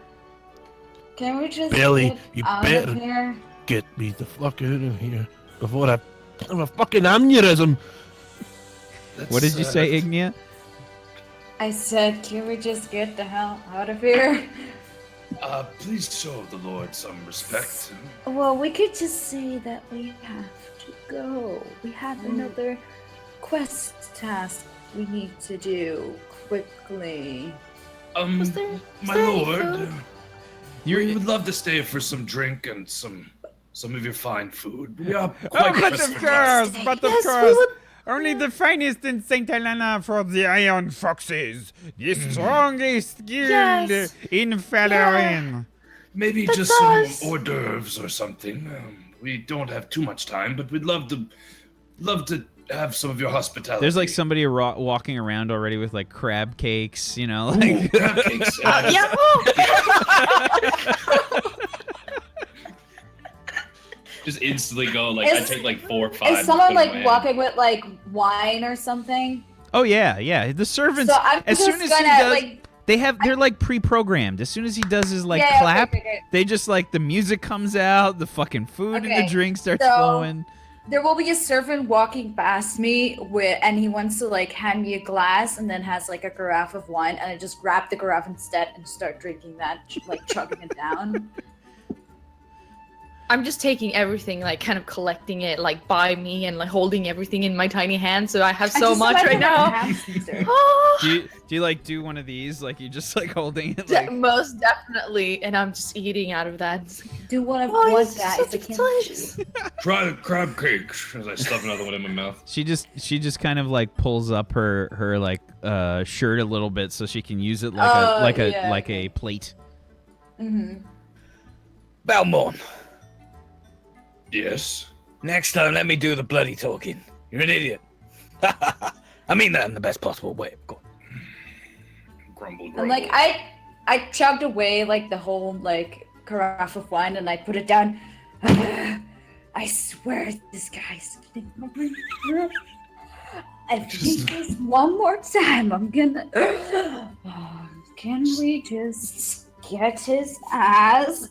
Can we just Billy, get you out better of here? get me the fuck out of here before I have a fucking aneurysm. What did you say, Ignia? I said, can we just get the hell out of here? Please show the Lord some respect. Well, we could just say that we have to go. We have another quest task we need to do quickly. My lord, we would love to stay for some drink and some of your fine food. We are quite But pressed of for time. course, but of course. Only the finest in St. Helena for the Iron Foxes. The strongest guild Yes. in Falarin. Maybe That's just us. some hors d'oeuvres or something. We don't have too much time, but we'd love to have some of your hospitality. There's like somebody walking around already with like crab cakes, you know, like crab cakes. Yeah. Just instantly go like I take like 4 or 5. Is someone and put in like my walking with like wine or something? oh yeah. The servants So I'm as just soon as gonna he does, like. they're like pre-programmed. As soon as he does his like Yeah, clap, okay. they just like the music comes out, the fucking food and Okay, the drink starts so- flowing. There will be a servant walking past me and he wants to like hand me a glass and then has like a carafe of wine and I just grab the carafe instead and start drinking that, like chugging it down. I'm just taking everything, like kind of collecting it, like by me, and like holding everything in my tiny hand. So I have I so just much right imagine like a now. hamster. Oh, Do you like do one of these like you just like holding it like most definitely, and I'm just eating out of that. Do one of Oh, what, it's guys? so I can't delicious. Try the crab cakes as I stuff another one in my mouth. she just kind of like pulls up her like shirt a little bit so she can use it like a plate. Mm-hmm. Balmorn, Yes. next time let me do the bloody talking. You're an idiot. I mean that in the best possible way, of course. Grumble. And like I chugged away like the whole like carafe of wine and I put it down. I swear this guy's getting on my nerves. I think this one more time I'm gonna. Can we just get his ass?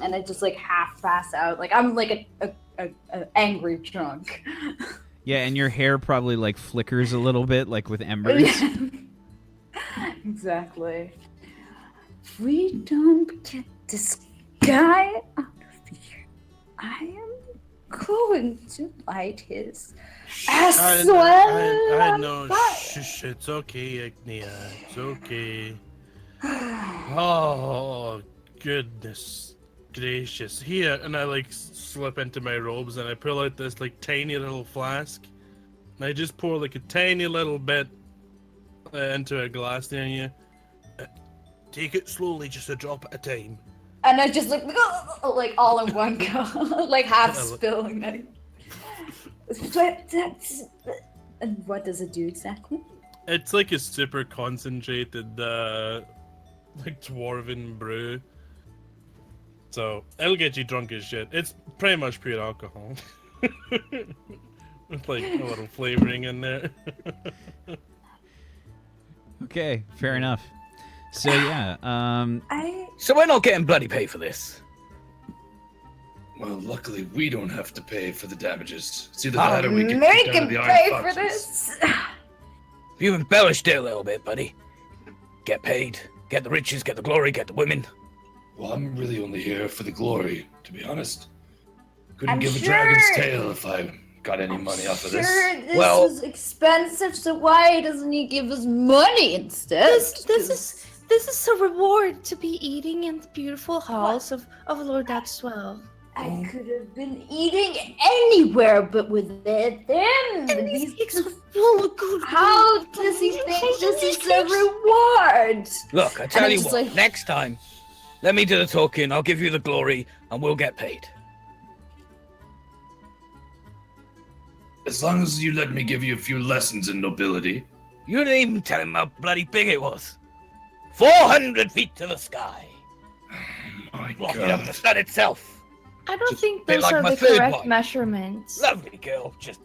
And I just like half pass out. Like I'm like a angry drunk. Yeah, and your hair probably like flickers a little bit like with embers. Exactly. If we don't get this guy out of here, I am going to light his ass. I know. Shh, it's okay, Ignia. It's okay. Oh, goodness gracious. Here, and I like slip into my robes and I pull out this like tiny little flask. And I just pour like a tiny little bit into a glass near you. Take it slowly, just a drop at a time. And I just like all in one go, like half spilling it. But that's. And what does it do exactly? It's like a super concentrated, like dwarven brew. So it'll get you drunk as shit. It's pretty much pure alcohol, with like a little flavoring in there. Okay, fair enough. So yeah, So we're not getting bloody paid for this. Well, luckily we don't have to pay for the damages. It's either that or we get Make kicked out him of the pay Iron for Foxes. this. You embellished it a little bit, buddy. Get paid, get the riches, get the glory, get the women. Well, I'm really only here for the glory, to be honest. Couldn't I'm give a sure- dragon's tail if I got any money off of this. Sure, this Well- was expensive, so why doesn't he give us money instead? This is a reward to be eating in the beautiful halls of Lord Daxwell. I could have been eating anywhere but with them. And these cakes are full of good. How does he think this is a reward? Look, I tell I'm you just what, like- next time, let me do the talking, I'll give you the glory, and we'll get paid. As long as you let me give you a few lessons in nobility. You didn't even tell him how bloody big it was. 400 feet to the sky. My Blocking up the God. sun itself. I don't Just think a bit those like are my the third correct one. measurements. Lovely girl, just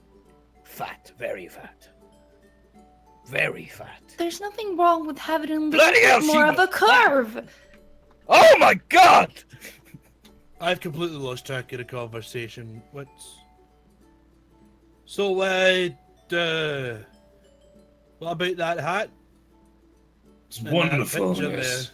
fat, very fat. Very fat. There's nothing wrong with having a little Bloody hell, bit she more of a was fat. curve. Oh my God! I've completely lost track of the conversation. So, what about that hat? It's And that wonderful. picture Yes.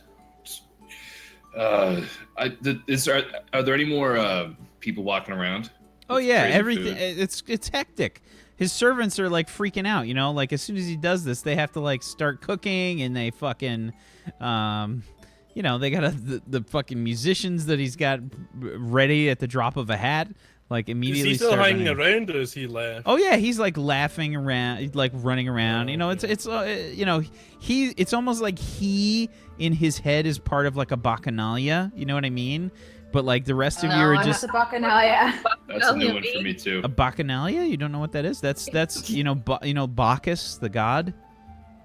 Are there any more people walking around? Oh with yeah, crazy everything. food? It's hectic. His servants are like freaking out. You know, like as soon as he does this, they have to like start cooking, and they fucking, you know, they got the fucking musicians that he's got ready at the drop of a hat. Like Is immediately. he still start hanging running. around, or is he left? Oh yeah, he's like laughing around, like running around. You know, it's you know, it's almost like he in his head is part of like a bacchanalia. You know what I mean? But like the rest of you are just a bacchanalia. That's a new one for me too. a bacchanalia. You don't know what that is? That's you know Bacchus, the god.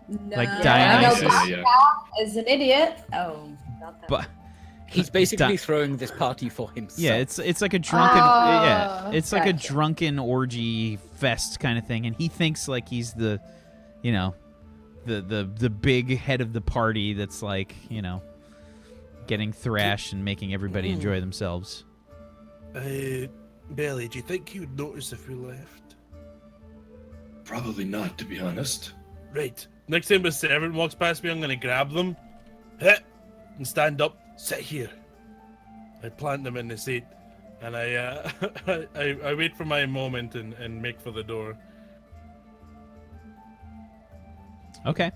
No, Like I Dionysus. know Yeah. is an idiot. Oh, not that. But He's basically throwing this party for himself. yeah, it's like a drunken Oh, it's like a gotcha. drunken orgy fest kind of thing, and he thinks like he's the, you know, the big head of the party that's like, you know, getting thrashed and making everybody enjoy themselves. Belly, do you think he would notice if we left? Probably not, to be honest. Right. Next time a servant walks past me, I'm gonna grab them, hit, and stand up. Sit here. I plant them in the seat, and I I wait for my moment and make for the door. Okay.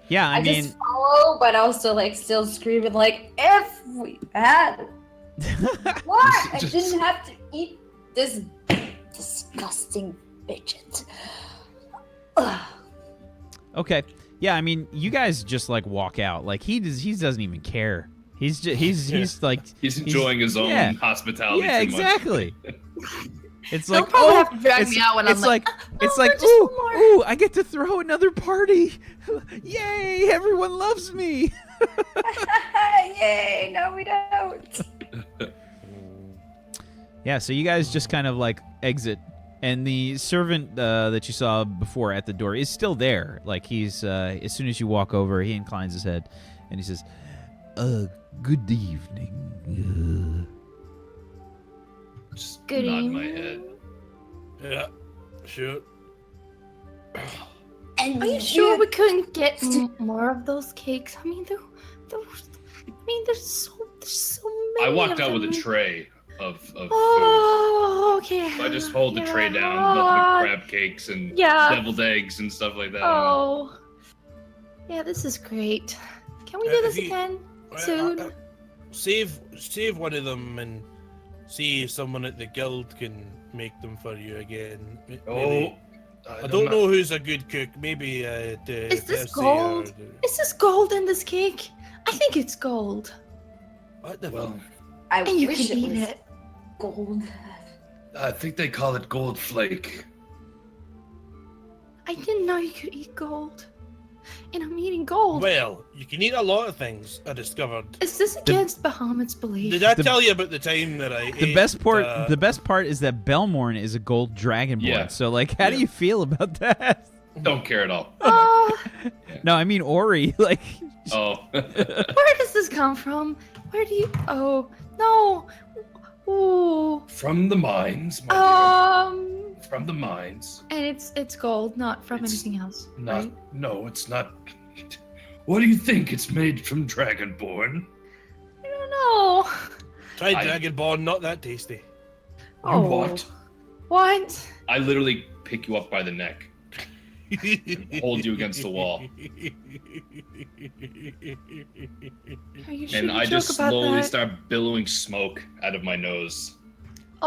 Yeah, I I mean, just follow, but also like still screaming like, if we had what? I didn't have to eat this disgusting fidget. Ugh. okay. Yeah, I mean, you guys just like walk out. Like he doesn't even care. He's just, he's like He's enjoying his own yeah. hospitality. Yeah, too much. exactly. It's They'll like, probably oh, have to drag it's, me out when it's I'm like, it's "Oh, like, just ooh, one more." ooh, I get to throw another party. Yay, everyone loves me. Yay! No, we don't. Yeah, so you guys just kind of like exit, and the servant that you saw before at the door is still there. Like he's as soon as you walk over, he inclines his head and he says, Good evening. Just Good nod my evening. head. Yeah, sure. And Are you sure we couldn't get more of those cakes? I mean, there's so many. I walked of out with a them. tray of food. Oh, okay. So I just hold the tray Yeah. down, nothing but crab cakes and Yeah. deviled eggs and stuff like that. Oh. Yeah, this is great. Can we do this again soon? Save one of them and see if someone at the guild can make them for you again. Maybe- I don't know who's a good cook. Maybe Is this Percy gold? or Is this gold in this cake? I think it's gold. what the Well, fuck? I And you wish can it eat was it. gold. I think they call it gold flake. I didn't know you could eat gold. And I'm eating gold. Well, you can eat a lot of things. I discovered. Is this against Bahamut's belief? Did I The- tell you about the time that I the ate, best part is that Belmorn is a gold dragonborn. Yeah. So like, how do you feel about that? Don't care at all. Oh, No, I mean Ori. Like, Oh. where does this come from? Where do you? Oh no. Ooh. From the mines, my dear. From the mines. And it's gold, not from It's anything else. Not. Right? No, it's not. What do you think? It's made from Dragonborn. I don't know. Tried I- Dragonborn, not that tasty. Oh. What? What? I literally pick you up by the neck, hold you against the wall, Are you sure and you I joke just about slowly that? start billowing smoke out of my nose.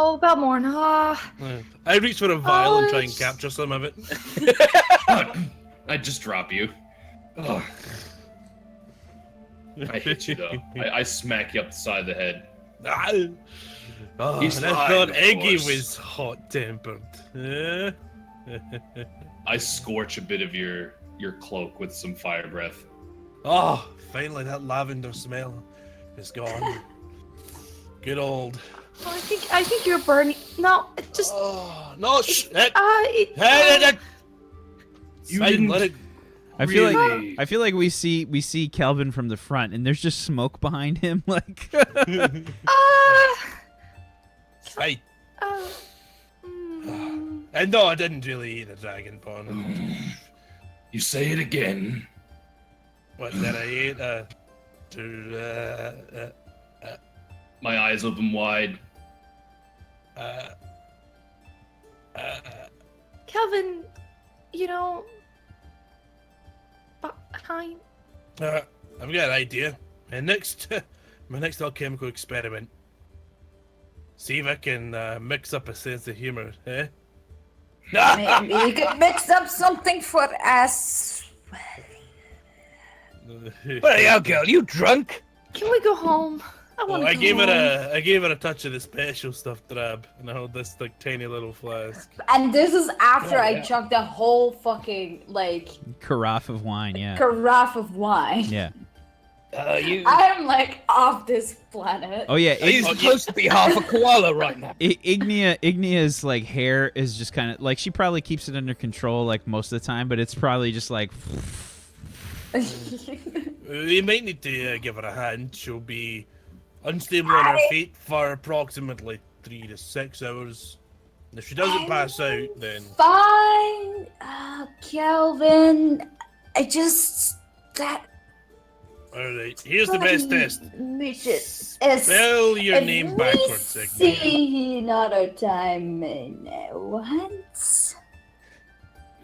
Oh, about more. Ah. I reach for a vial and try and capture some of it. I just drop you. Oh. I hit you though. I smack you up the side of the head. Oh, He's and I fine, thought of Eggy course. was hot-tempered. I scorch a bit of your cloak with some fire breath. Oh, finally that lavender smell is gone. Good old. Oh, I think you're burning. No, it just. Oh no! Shh! You Fine, didn't. let it. I feel Really? like we see Kelvin from the front, and there's just smoke behind him. Like, Fine. Mm. And no, I didn't really eat a dragon pawn. You say it again. What did I eat? My eyes open wide. Kelvin, you know. Hi. I've got an idea. And my next alchemical experiment. See if I can mix up a sense of humor, eh? Maybe you could mix up something for us. Bloody hell, girl, you drunk? Can we go home? I want to I go gave home. I gave her a touch of the special stuff drab, and I hold this like tiny little flask. And this is after Oh, I yeah. chugged the whole fucking carafe of wine. Yeah. carafe of wine. Yeah. You. I'm like off this planet. Oh yeah. He's supposed to be half a koala right now. Ignea's like hair is just kind of like she probably keeps it under control like most of the time, but it's probably just like. We might need to give her a hand. She'll be unstable on her feet for approximately 3 to 6 hours. And if she doesn't pass out, then Fine, Kelvin. I just that. all right. Here's the best test. We should Spell your if name we backwards, Ignea. see another time in once.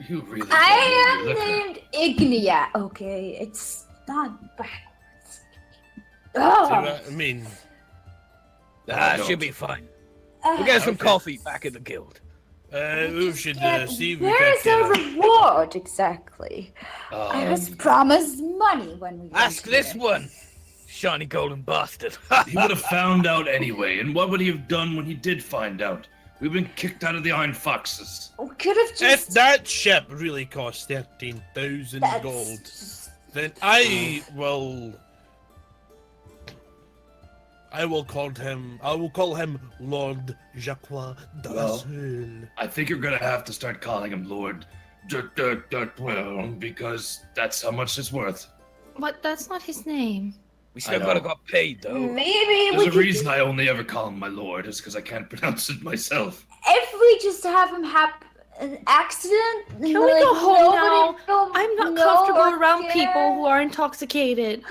You really. I don't am know your liquor. named Ignea. Okay, it's not backwards. See Oh, what I mean, She'll be fine. We'll get some Okay. coffee back at the guild. we should see if we where's can our get reward exactly? I was promised money when we Ask went this here. one, shiny golden bastard. He would have found out anyway, and what would he have done when he did find out? We've been kicked out of the Iron Foxes. We could have If just. that ship really cost 13,000 that's gold, just- then I will call him Lord Jacques de la Well, Seule. I think you're gonna have to start calling him Lord well, because that's how much it's worth. But that's not his name. We I still know. gotta got paid though. Maybe we There's a could. reason I only ever call him my lord, is because I can't pronounce it myself. If we just have him have an accident, Can we go home now? I'm not comfortable around care. people who are intoxicated.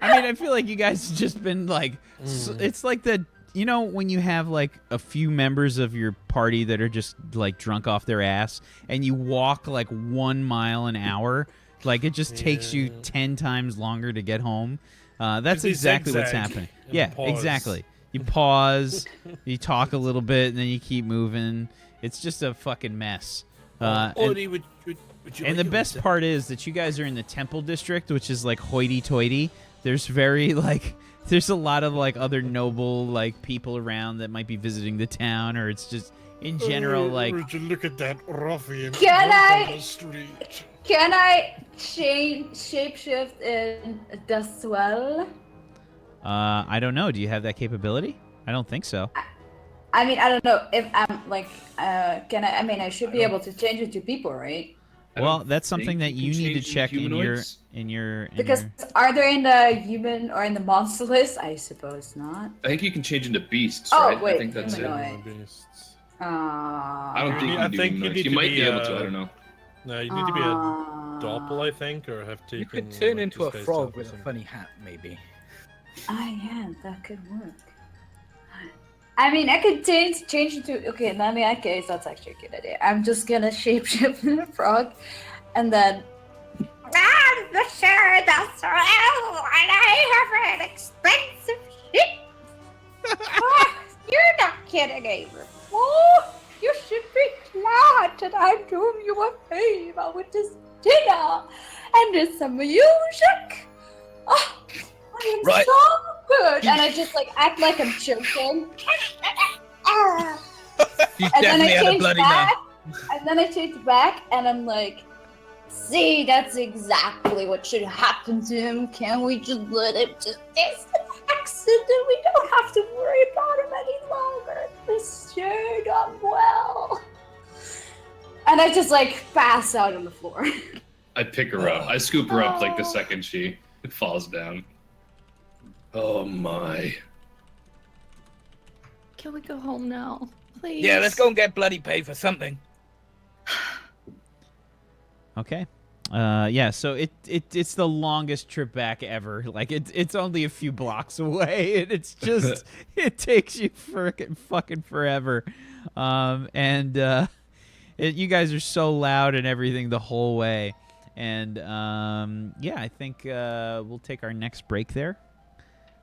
I mean, I feel like you guys have just been like, it's like when you have like a few members of your party that are just like drunk off their ass, and you walk like 1 mile an hour, like it just takes you 10 times longer to get home. That's You exactly what's zigzag happening. and Yeah, pause. exactly. You pause, you talk a little bit, and then you keep moving. It's just a fucking mess. And- Ori, would you And the like best to- part is that you guys are in the Temple District, which is like hoity-toity. There's there's a lot of like other noble like people around that might be visiting the town, or it's just in general like. Would you look at that ruffian Can walk I- on the street? Can I shapeshift in the swell? I don't know. Do you have that capability? I don't think so. I mean, I don't know if I'm like, can I? I mean, I should be able to change it to people, right? I Well, don't that's something think that you you can need to change check in your humanoids. in your. Because are they in the human or in the monster list? I suppose not. I think you can change into beasts, Oh, right? I wait, think that's it. humanoid. Beasts. I don't think you I can do think you humanoids. need You to might be, be able to, I don't know. No, you need to be a doppel, I think, or have taken. You could turn like, into a disguised frog self or with a something. funny hat, maybe. Yeah, that could work. I mean, I could change it to. Okay, in that case, that's actually a good idea. I'm just gonna shapeshift in a frog, and then. I'm the sure that's right, and I have an expensive ship. kidding, Abram. Oh, you should be glad that I'm doing you a favor with this dinner and with some music. Oh, I am Right. so good. And I just like act like I'm choking. You And then definitely I had a change bloody back. mouth. And then I change back and I'm like, see, that's exactly what should happen to him. Can we just let him just taste an accident and we don't have to worry about him any longer? Mr. Done well. And I just like pass out on the floor. I pick her up. I scoop her up like the second she falls down. Oh my. Can we go home now, please? Yeah, let's go and get bloody paid for something. Okay. Yeah, so it's the longest trip back ever. Like it's only a few blocks away, and it's just it takes you fucking forever. You guys are so loud and everything the whole way. And yeah, I think we'll take our next break there.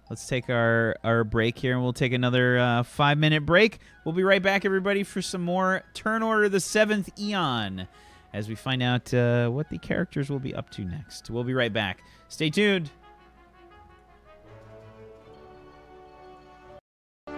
Let's take our break here, and we'll take another 5-minute break. We'll be right back, everybody, for some more Turn Order the Seventh Eon, as we find out what the characters will be up to next. We'll be right back. Stay tuned.